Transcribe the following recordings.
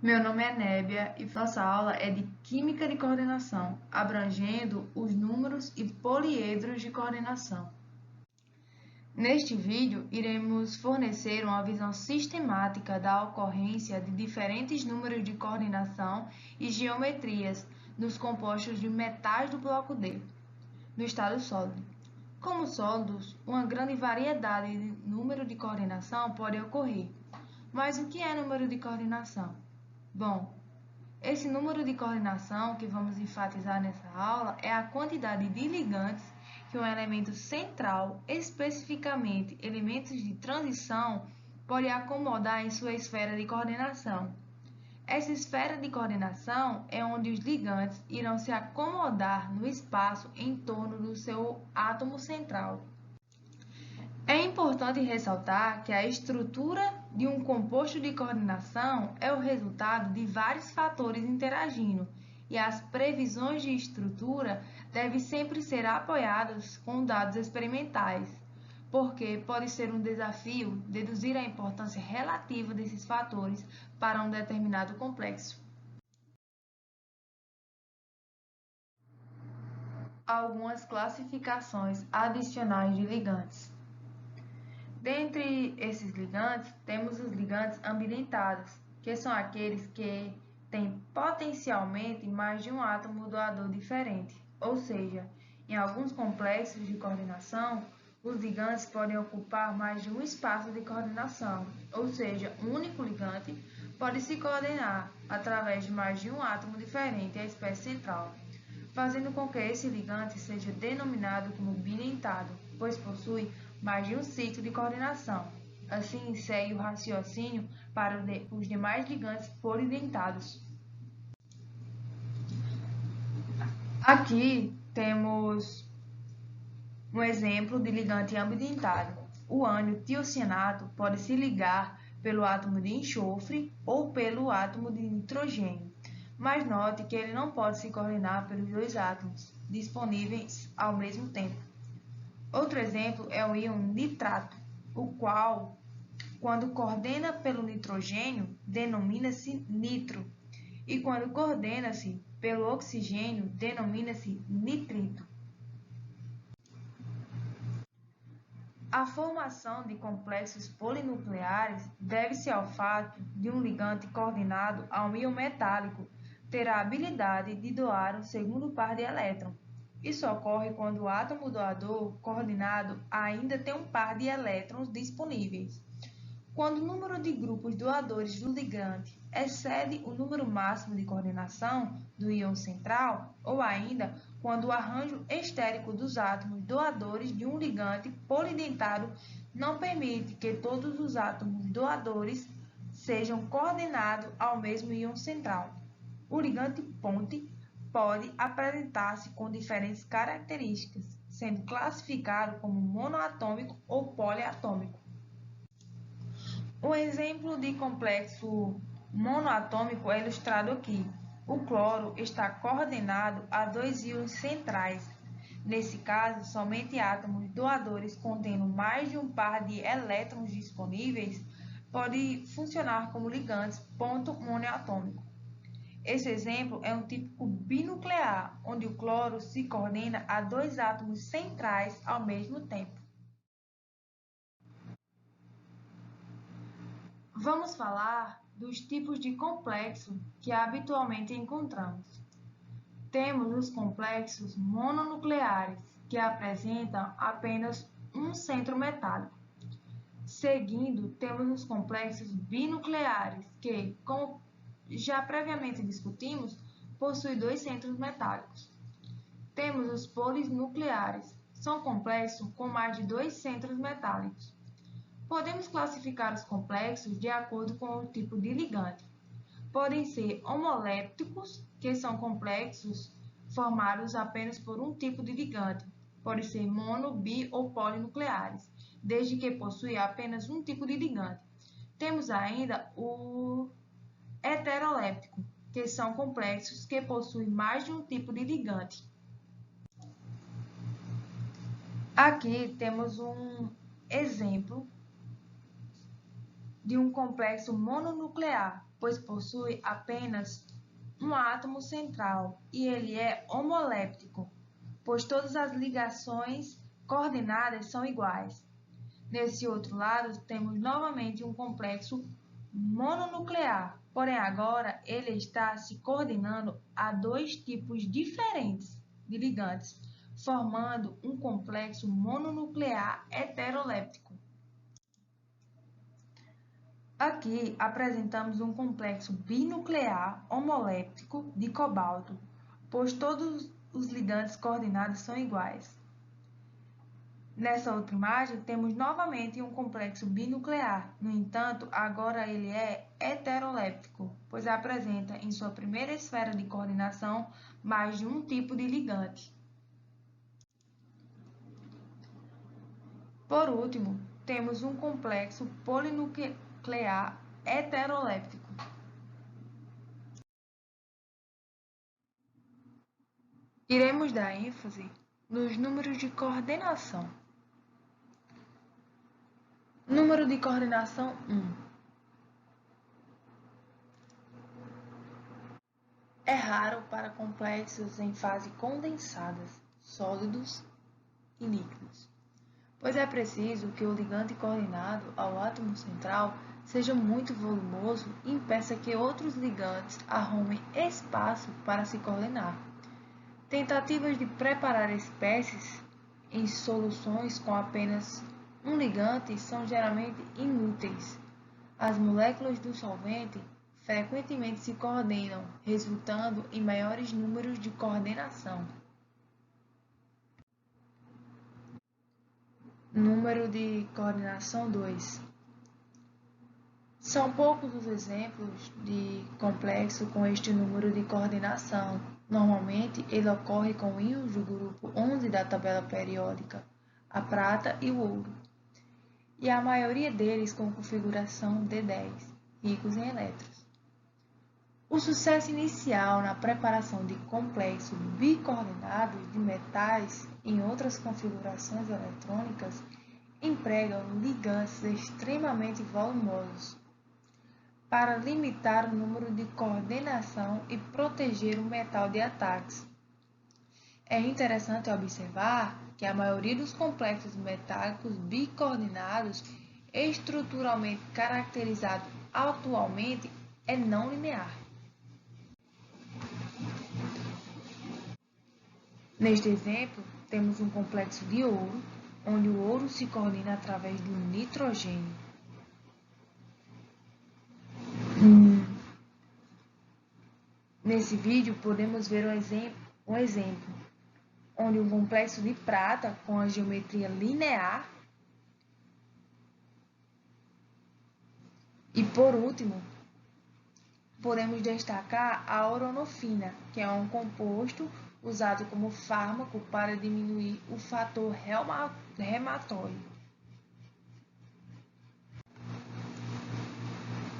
Meu nome é Nébia e nossa aula é de Química de Coordenação, abrangendo os números e poliedros de coordenação. Neste vídeo, iremos fornecer uma visão sistemática da ocorrência de diferentes números de coordenação e geometrias nos compostos de metais do bloco D, no estado sólido. Como sólidos, uma grande variedade de número de coordenação pode ocorrer. Mas o que é número de coordenação? Bom, esse número de coordenação que vamos enfatizar nessa aula é a quantidade de ligantes que um elemento central, especificamente elementos de transição, pode acomodar em sua esfera de coordenação. Essa esfera de coordenação é onde os ligantes irão se acomodar no espaço em torno do seu átomo central. É importante ressaltar que a estrutura de um composto de coordenação é o resultado de vários fatores interagindo, e as previsões de estrutura devem sempre ser apoiadas com dados experimentais, porque pode ser um desafio deduzir a importância relativa desses fatores para um determinado complexo. Algumas classificações adicionais de ligantes. Dentre esses ligantes, temos os ligantes ambidentados, que são aqueles que têm potencialmente mais de um átomo doador diferente, ou seja, em alguns complexos de coordenação, os ligantes podem ocupar mais de um espaço de coordenação, ou seja, um único ligante pode se coordenar através de mais de um átomo diferente à espécie central, fazendo com que esse ligante seja denominado como bidentado, pois possui mais de um ciclo de coordenação. Assim, segue o raciocínio para os demais ligantes polidentados. Aqui temos um exemplo de ligante ambidentado. O ânion tiocianato pode se ligar pelo átomo de enxofre ou pelo átomo de nitrogênio, mas note que ele não pode se coordenar pelos dois átomos disponíveis ao mesmo tempo. Outro exemplo é o íon nitrato, o qual, quando coordena pelo nitrogênio, denomina-se nitro, e quando coordena-se pelo oxigênio, denomina-se nitrito. A formação de complexos polinucleares deve-se ao fato de um ligante coordenado a um íon metálico ter a habilidade de doar um segundo par de elétrons. Isso ocorre quando o átomo doador coordenado ainda tem um par de elétrons disponíveis. Quando o número de grupos doadores do ligante excede o número máximo de coordenação do íon central, ou ainda quando o arranjo estérico dos átomos doadores de um ligante polidentado não permite que todos os átomos doadores sejam coordenados ao mesmo íon central. O ligante ponte pode apresentar-se com diferentes características, sendo classificado como monoatômico ou poliatômico. Um exemplo de complexo monoatômico é ilustrado aqui. O cloro está coordenado a dois íons centrais. Nesse caso, somente átomos doadores contendo mais de um par de elétrons disponíveis podem funcionar como ligantes ponto monoatômico. Esse exemplo é um típico binuclear, onde o cloro se coordena a dois átomos centrais ao mesmo tempo. Vamos falar dos tipos de complexo que habitualmente encontramos. Temos os complexos mononucleares, que apresentam apenas um centro metálico. Seguindo, temos os complexos binucleares, que, como já previamente discutimos, possuem dois centros metálicos. Temos os polinucleares, são complexos com mais de dois centros metálicos. Podemos classificar os complexos de acordo com o tipo de ligante. Podem ser homolépticos, que são complexos formados apenas por um tipo de ligante. Pode ser mono, bi ou polinucleares, desde que possuem apenas um tipo de ligante. Temos ainda o heteroléptico, que são complexos que possuem mais de um tipo de ligante. Aqui temos um exemplo de um complexo mononuclear, pois possui apenas um átomo central e ele é homoléptico, pois todas as ligações coordenadas são iguais. Nesse outro lado, temos novamente um complexo mononuclear, porém agora ele está se coordenando a dois tipos diferentes de ligantes, formando um complexo mononuclear heteroléptico. Aqui apresentamos um complexo binuclear homoléptico de cobalto, pois todos os ligantes coordenados são iguais. Nessa outra imagem, temos novamente um complexo binuclear. No entanto, agora ele é heteroléptico, pois apresenta em sua primeira esfera de coordenação mais de um tipo de ligante. Por último, temos um complexo polinuclear heteroléptico. Iremos dar ênfase nos números de coordenação. Número de coordenação 1. É raro para complexos em fase condensadas, sólidos e líquidos, pois é preciso que o ligante coordenado ao átomo central seja muito volumoso e impeça que outros ligantes arrumem espaço para se coordenar. Tentativas de preparar espécies em soluções com apenas um ligante são geralmente inúteis. As moléculas do solvente frequentemente se coordenam, resultando em maiores números de coordenação. Número de coordenação 2. São poucos os exemplos de complexo com este número de coordenação. Normalmente, ele ocorre com íons do grupo 11 da tabela periódica, a prata e o ouro, e a maioria deles com configuração D10, ricos em elétrons. O sucesso inicial na preparação de complexos bicoordenados de metais em outras configurações eletrônicas empregam ligantes extremamente volumosos para limitar o número de coordenação e proteger o metal de ataques. É interessante observar que a maioria dos complexos metálicos bicoordenados estruturalmente caracterizados atualmente é não linear. Neste exemplo, temos um complexo de ouro, onde o ouro se coordena através do nitrogênio. Nesse vídeo, podemos ver um exemplo, onde um complexo de prata com a geometria linear e, por último, podemos destacar a auronofina, que é um composto usado como fármaco para diminuir o fator reumatóide.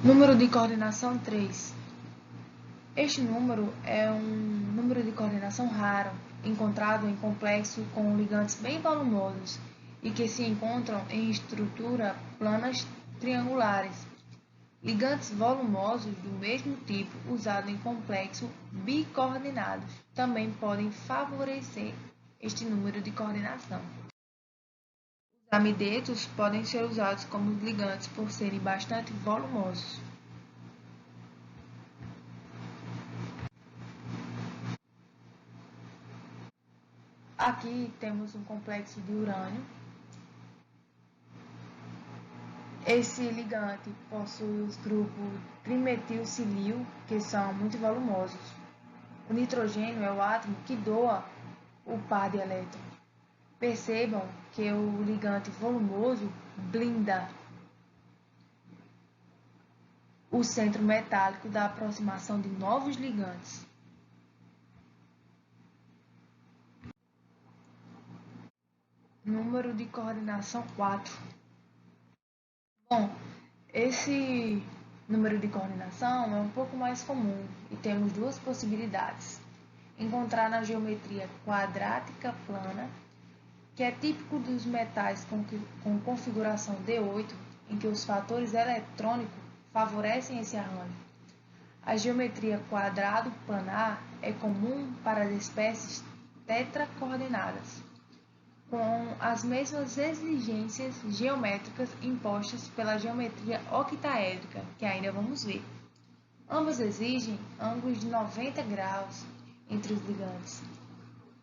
Número de coordenação 3. Este número é um número de coordenação raro, encontrado em complexo com ligantes bem volumosos e que se encontram em estrutura planas triangulares. Ligantes volumosos do mesmo tipo usados em complexo bicoordenados também podem favorecer este número de coordenação. Os amidetos podem ser usados como ligantes por serem bastante volumosos. Aqui temos um complexo de urânio. Esse ligante possui os grupos trimetilcilil, que são muito volumosos. O nitrogênio é o átomo que doa o par de elétrons. Percebam que o ligante volumoso blinda o centro metálico da aproximação de novos ligantes. Número de coordenação 4. Bom, esse número de coordenação é um pouco mais comum e temos duas possibilidades. Encontrar na geometria quadrática plana, que é típico dos metais com configuração D8, em que os fatores eletrônicos favorecem esse arranjo. A geometria quadrado-planar é comum para as espécies tetracoordenadas, com as mesmas exigências geométricas impostas pela geometria octaédrica, que ainda vamos ver. Ambas exigem ângulos de 90 graus entre os ligantes.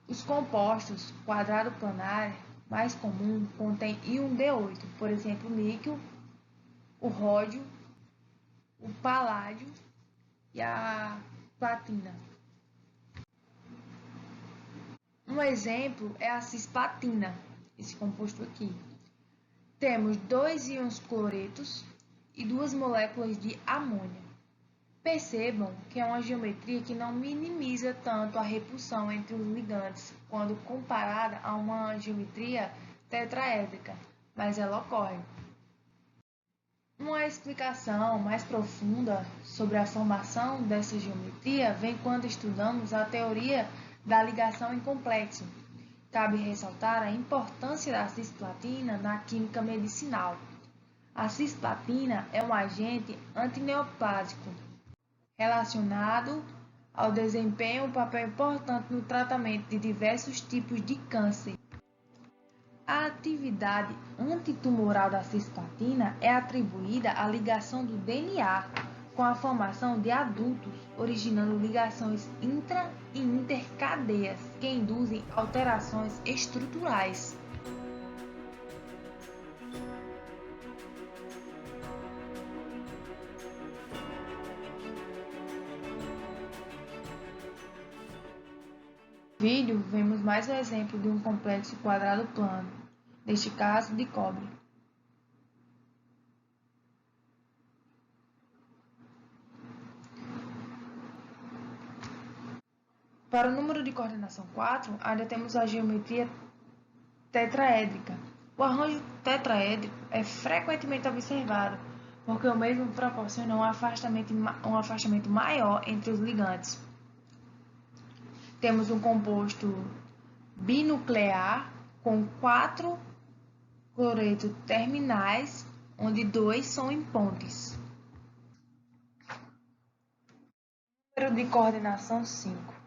Os compostos quadrado-planar mais comum contêm íon D8, por exemplo, o níquel, o ródio, o paládio e a platina. Um exemplo é a cisplatina, esse composto aqui. Temos 2 íons cloretos e 2 moléculas de amônia. Percebam que é uma geometria que não minimiza tanto a repulsão entre os ligantes quando comparada a uma geometria tetraédrica, mas ela ocorre. Uma explicação mais profunda sobre a formação dessa geometria vem quando estudamos a teoria da ligação em complexo. Cabe ressaltar a importância da cisplatina na química medicinal. A cisplatina é um agente antineoplásico relacionado ao desempenho um papel importante no tratamento de diversos tipos de câncer. A atividade antitumoral da cisplatina é atribuída à ligação do DNA com a formação de adultos, originando ligações intra- e intercadeias que induzem alterações estruturais. No vídeo, vemos mais um exemplo de um complexo quadrado plano, neste caso de cobre. Para o número de coordenação 4, ainda temos a geometria tetraédrica. O arranjo tetraédrico é frequentemente observado, porque o mesmo proporciona um afastamento maior entre os ligantes. Temos um composto binuclear com 4 cloretos terminais, onde 2 são em pontes. Número de coordenação 5.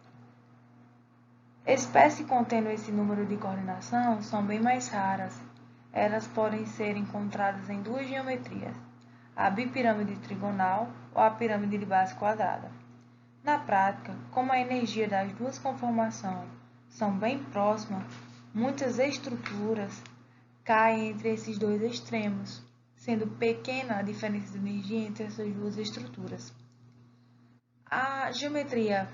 Espécies contendo esse número de coordenação são bem mais raras. Elas podem ser encontradas em 2 geometrias, a bipirâmide trigonal ou a pirâmide de base quadrada. Na prática, como a energia das duas conformações são bem próximas, muitas estruturas caem entre esses dois extremos, sendo pequena a diferença de energia entre essas duas estruturas. A geometria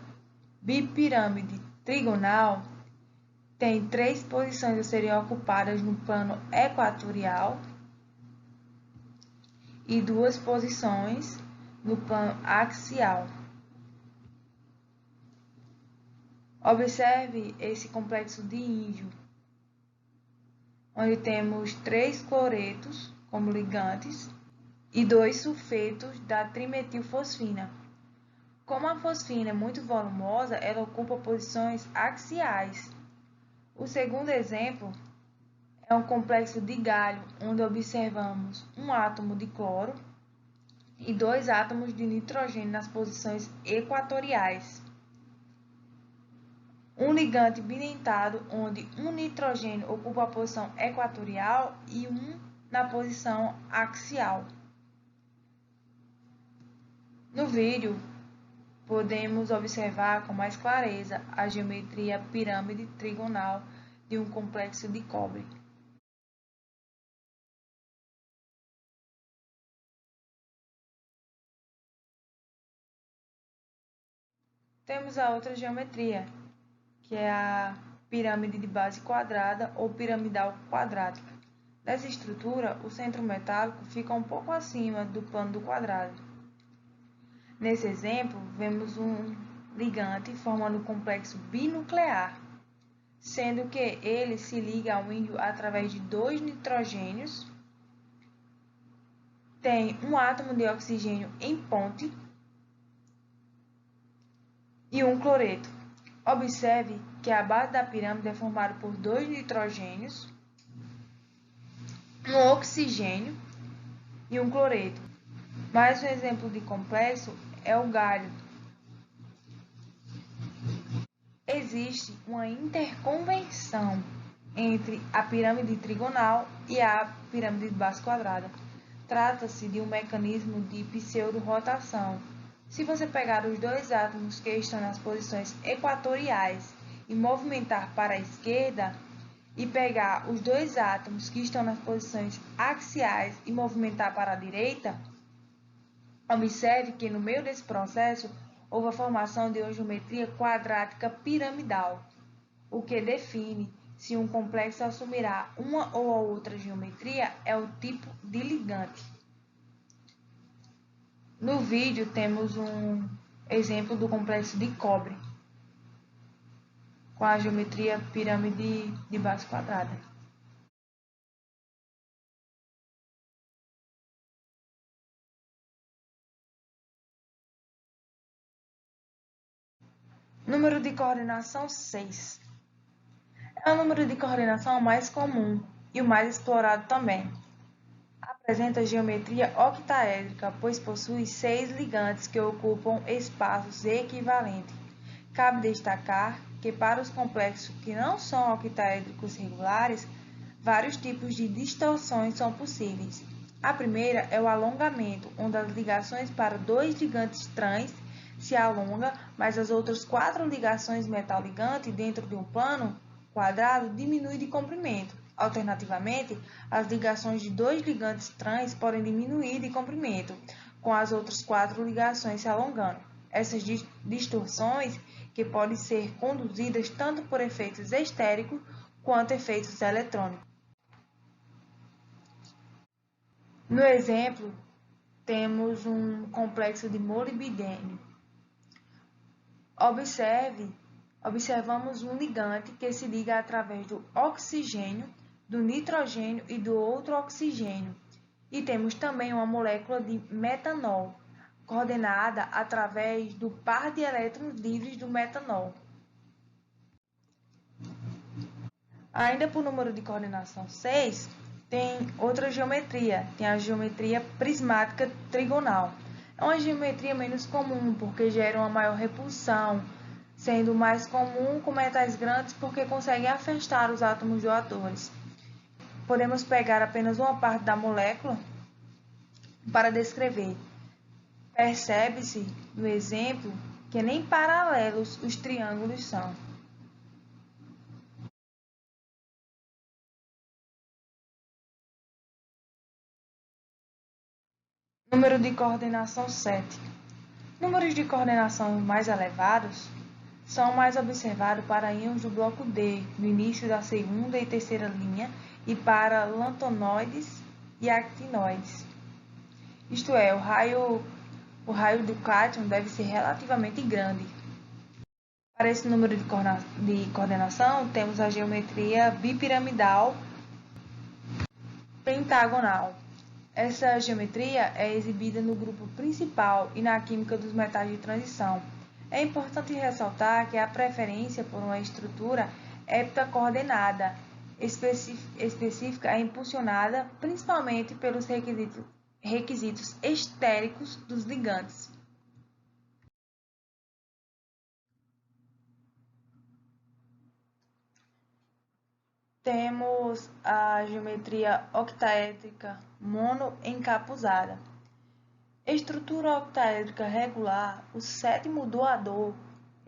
bipirâmide trigonal tem 3 posições a serem ocupadas no plano equatorial e 2 posições no plano axial. Observe esse complexo de índio, onde temos 3 cloretos como ligantes e 2 sulfetos da trimetilfosfina. Como a fosfina é muito volumosa, ela ocupa posições axiais. O segundo exemplo é um complexo de galho, onde observamos um átomo de cloro e 2 átomos de nitrogênio nas posições equatoriais. Um ligante bidentado, onde um nitrogênio ocupa a posição equatorial e um na posição axial. No vídeo, podemos observar com mais clareza a geometria pirâmide trigonal de um complexo de cobre. Temos a outra geometria, que é a pirâmide de base quadrada ou piramidal quadrática. Nessa estrutura, o centro metálico fica um pouco acima do plano do quadrado. Nesse exemplo, vemos um ligante formando um complexo binuclear, sendo que ele se liga ao índio através de 2 nitrogênios, tem um átomo de oxigênio em ponte e um cloreto. Observe que a base da pirâmide é formada por 2 nitrogênios, um oxigênio e um cloreto. Mais um exemplo de complexo é o galho. Existe uma interconvenção entre a pirâmide trigonal e a pirâmide de base quadrada. Trata-se de um mecanismo de pseudo-rotação. Se você pegar os dois átomos que estão nas posições equatoriais e movimentar para a esquerda, e pegar os dois átomos que estão nas posições axiais e movimentar para a direita, observe que no meio desse processo houve a formação de uma geometria quadrática piramidal, o que define se um complexo assumirá uma ou outra geometria é o tipo de ligante. No vídeo temos um exemplo do complexo de cobre, com a geometria pirâmide de base quadrada. Número de coordenação 6. É o número de coordenação mais comum e o mais explorado também. Apresenta geometria octaédrica, pois possui 6 ligantes que ocupam espaços equivalentes. Cabe destacar que para os complexos que não são octaédricos regulares, vários tipos de distorções são possíveis. A primeira é o alongamento, onde as ligações para dois ligantes trans se alongam, mas as outras 4 ligações metal-ligante dentro de um plano quadrado diminuem de comprimento. Alternativamente, as ligações de dois ligantes trans podem diminuir de comprimento, com as outras 4 ligações se alongando. Essas distorções que podem ser conduzidas tanto por efeitos estéricos quanto efeitos eletrônicos. No exemplo, temos um complexo de molibdênio. Observamos um ligante que se liga através do oxigênio, do nitrogênio e do outro oxigênio. E temos também uma molécula de metanol, coordenada através do par de elétrons livres do metanol. Ainda por número de coordenação 6, tem outra geometria, tem a geometria prismática trigonal. É uma geometria menos comum, porque gera uma maior repulsão, sendo mais comum com metais grandes porque conseguem afastar os átomos doadores. Podemos pegar apenas uma parte da molécula para descrever. Percebe-se no exemplo que nem paralelos os triângulos são. Número de coordenação 7. Números de coordenação mais elevados são mais observados para íons do bloco D, no início da segunda e terceira linha, e para lanthanoides e actinoides. Isto é, o raio do cátion deve ser relativamente grande. Para esse número de coordenação, temos a geometria bipiramidal pentagonal. Essa geometria é exibida no grupo principal e na química dos metais de transição. É importante ressaltar que a preferência por uma estrutura heptacoordenada específica é impulsionada principalmente pelos requisitos estéricos dos ligantes. Temos a geometria octaédrica monoencapuzada. Estrutura octaédrica regular, o sétimo doador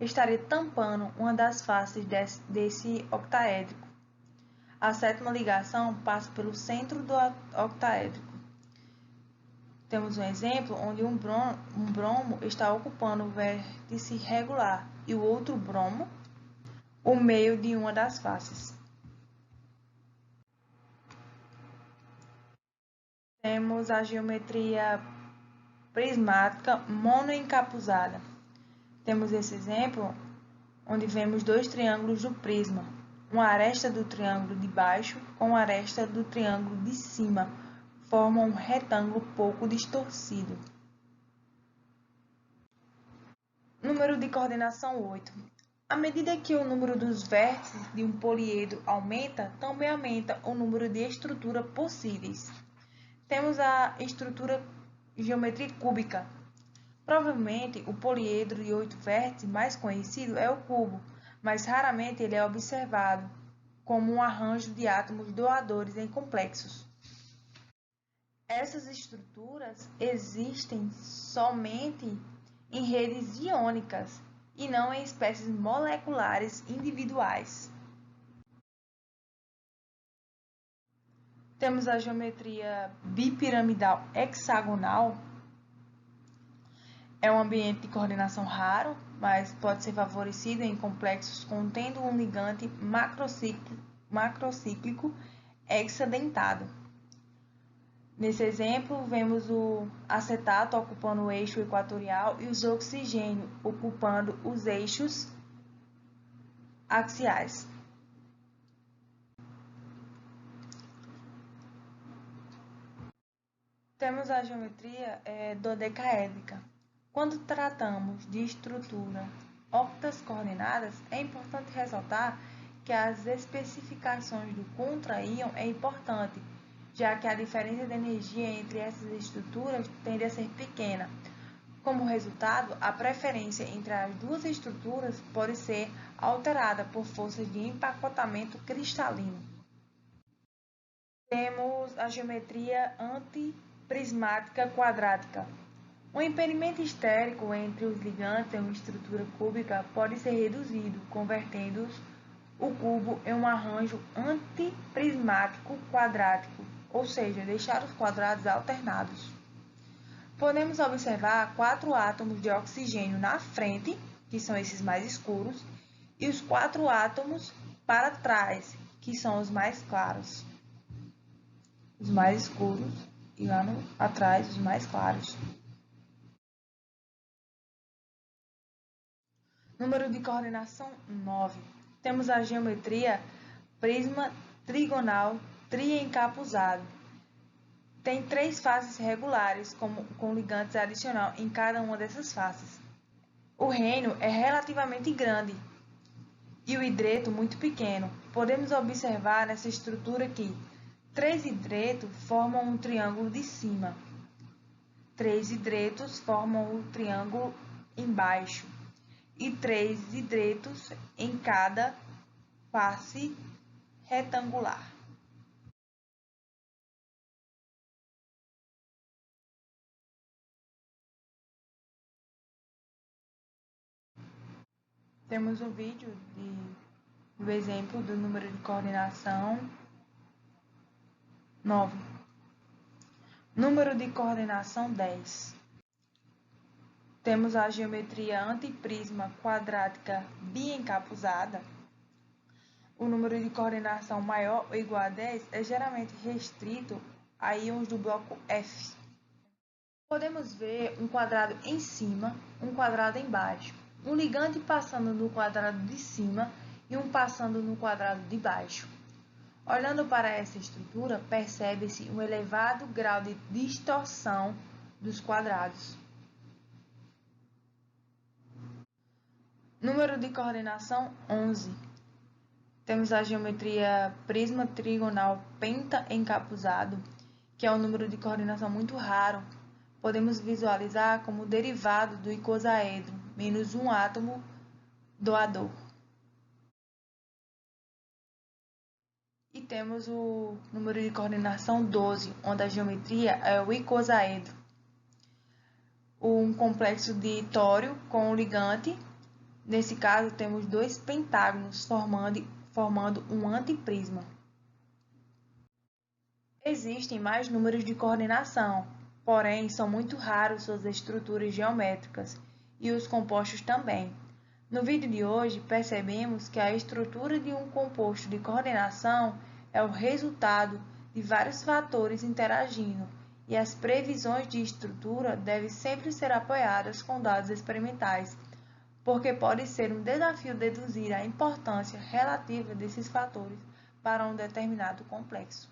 estaria tampando uma das faces desse octaédrico. A sétima ligação passa pelo centro do octaédrico. Temos um exemplo onde um bromo está ocupando o vértice regular e o outro bromo o meio de uma das faces. Temos a geometria prismática monoencapuzada. Temos esse exemplo onde vemos dois triângulos do prisma, uma aresta do triângulo de baixo com a aresta do triângulo de cima, formam um retângulo pouco distorcido. Número de coordenação 8. À medida que o número dos vértices de um poliedro aumenta, também aumenta o número de estruturas possíveis. Temos a geometria cúbica. Provavelmente, o poliedro de 8 vértices mais conhecido é o cubo, mas raramente ele é observado como um arranjo de átomos doadores em complexos. Essas estruturas existem somente em redes iônicas e não em espécies moleculares individuais. Temos a geometria bipiramidal hexagonal. É um ambiente de coordenação raro, mas pode ser favorecido em complexos contendo um ligante macrocíclico hexadentado. Nesse exemplo, vemos o acetato ocupando o eixo equatorial e os oxigênio ocupando os eixos axiais. Temos a geometria dodecaédrica. Quando tratamos de estrutura octas coordenadas, é importante ressaltar que as especificações do contraíon é importante, já que a diferença de energia entre essas estruturas tende a ser pequena. Como resultado, a preferência entre as duas estruturas pode ser alterada por forças de empacotamento cristalino. Temos a geometria antiprismática quadrática. O impedimento histérico entre os ligantes em uma estrutura cúbica pode ser reduzido, convertendo o cubo em um arranjo antiprismático quadrático, ou seja, deixar os quadrados alternados. Podemos observar 4 átomos de oxigênio na frente, que são esses mais escuros, e os 4 átomos para trás, que são os mais claros. Os mais escuros e lá atrás os mais claros. Número de coordenação 9. Temos a geometria prisma trigonal triencapuzado. Tem 3 faces regulares com ligantes adicional em cada uma dessas faces. O reino é relativamente grande e o hidreto muito pequeno. Podemos observar nessa estrutura que 3 hidretos formam um triângulo de cima. 3 hidretos formam o triângulo embaixo. E 3 hidretos em cada face retangular. Temos um vídeo do exemplo do número de coordenação 9. Número de coordenação 10. Temos a geometria antiprisma quadrática biencapuzada. O número de coordenação maior ou igual a 10 é geralmente restrito a íons do bloco F. Podemos ver um quadrado em cima, um quadrado embaixo, um ligante passando no quadrado de cima e um passando no quadrado de baixo. Olhando para essa estrutura, percebe-se um elevado grau de distorção dos quadrados. Número de coordenação 11. Temos a geometria prisma trigonal pentaencapuzado, que é um número de coordenação muito raro. Podemos visualizar como derivado do icosaedro, menos um átomo doador. E temos o número de coordenação 12, onde a geometria é o icosaedro. Um complexo de tório com um ligante. Nesse caso, temos 2 pentágonos formando um antiprisma. Existem mais números de coordenação, porém são muito raros suas estruturas geométricas e os compostos também. No vídeo de hoje, percebemos que a estrutura de um composto de coordenação é o resultado de vários fatores interagindo, e as previsões de estrutura devem sempre ser apoiadas com dados experimentais, porque pode ser um desafio deduzir a importância relativa desses fatores para um determinado complexo.